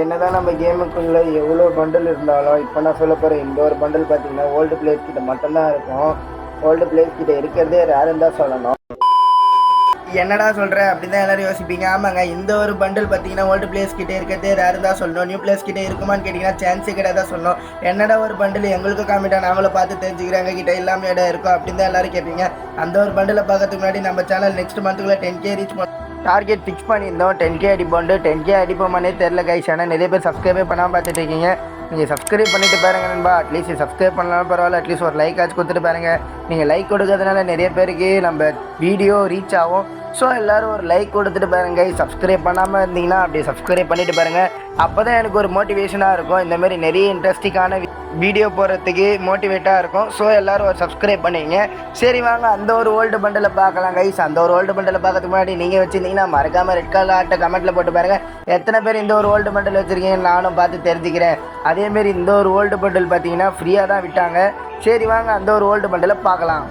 என்னதான் நம்ம கேமுக்குள்ளே எவ்வளோ பண்டில் இருந்தாலும் இப்போ நான் சொல்ல போகிற இந்த ஒரு பண்டில் பார்த்தீங்கன்னா ஓல்டு பிளேயர்ஸ் கிட்ட மட்டும்தான் இருக்கும். ஓல்டு பிளேயர்ஸ் கிட்ட இருக்கிறதே ரேருன்னு தான் சொல்லணும். என்னடா சொல்கிற அப்படின்னு தான் எல்லோரும் யோசிப்பீங்க. ஆமாங்க, இந்த ஒரு பண்டில் பார்த்தீங்கன்னா ஓல்டு பிளேயர்ஸ் கிட்டே இருக்கிறதே ரேரு தான் சொல்லணும். நியூ பிளேயர்ஸ் கிட்டே இருக்குமான்னு கேட்டிங்கன்னா சான்ஸே கிடையாது தான் சொல்லணும். என்னடா ஒரு பண்டில் எங்களுக்கும் காமிட்டா நாங்களும் பார்த்து தெரிஞ்சுக்கிறேன், எங்கள் கிட்ட எல்லாமே இடம் இருக்கும் அப்படின்னு தான் எல்லோரும் கேட்பீங்க. அந்த ஒரு பண்டிலை பார்க்கறதுக்கு முன்னாடி நம்ம சேனல் நெக்ஸ்ட் மந்த்துக்குள்ளே 10K ரீச் டார்கெட் ஃபிக்ஸ் பண்ணியிருந்தோம். 10K அடிப்போண்டு 10K அடிப்போமானே தெரில கைஸ். ஆனால் நிறைய பேர் சப்ஸ்கிரைபே பண்ணாமல் பார்த்துட்டு இருக்கீங்க. நீங்கள் சப்ஸ்கிரைப் பண்ணிட்டு பாருங்க நண்பா. அட்லீஸ்ட் சப்ஸ்கிரைப் பண்ணலாம் பரவாயில்ல, அட்லீஸ்ட் ஒரு லைக் ஆச்சு கொடுத்துட்டு பாருங்கள். நீங்கள் லைக் கொடுக்கறதுனால நிறைய பேருக்கு நம்ம வீடியோ ரீச் ஆகும். ஸோ எல்லோரும் ஒரு லைக் கொடுத்துட்டு பாருங்க. சப்ஸ்கிரைப் பண்ணாமல் இருந்தீங்கன்னா அப்படியே சப்ஸ்கிரைப் பண்ணிவிட்டு பாருங்கள். அப்போ தான் எனக்கு ஒரு மோட்டிவேஷனாக இருக்கும். இந்தமாரி நிறைய இன்ட்ரெஸ்டிங்கான வீடியோ போடுறதுக்கு மோட்டிவேட்டாக இருக்கும். ஸோ எல்லோரும் ஒரு சப்ஸ்கிரைப் பண்ணிங்க. சரி வாங்க அந்த ஒரு ஓல்டு பண்டில் பார்க்கலாம் கைஸ். அந்த ஒரு ஓல்டு பண்டில் பார்க்கறதுக்கு முன்னாடி நீங்கள் வச்சுருந்தீங்கன்னா மறக்காமல் ரெட் கலர் ஆட்டை கமெண்ட்டில் போட்டு பாருங்கள். எத்தனை பேர் இந்த ஒரு ஓல்டு பண்டில் வச்சுருக்கீங்கன்னு நானும் பார்த்து தெரிஞ்சுக்கிறேன். அதேமாரி இந்த ஒரு ஓல்டு பண்டில் பார்த்தீங்கன்னா ஃப்ரீயாக தான் விட்டாங்க. சரி வாங்க அந்த ஒரு ஓல்டு பண்டில் பார்க்கலாம்.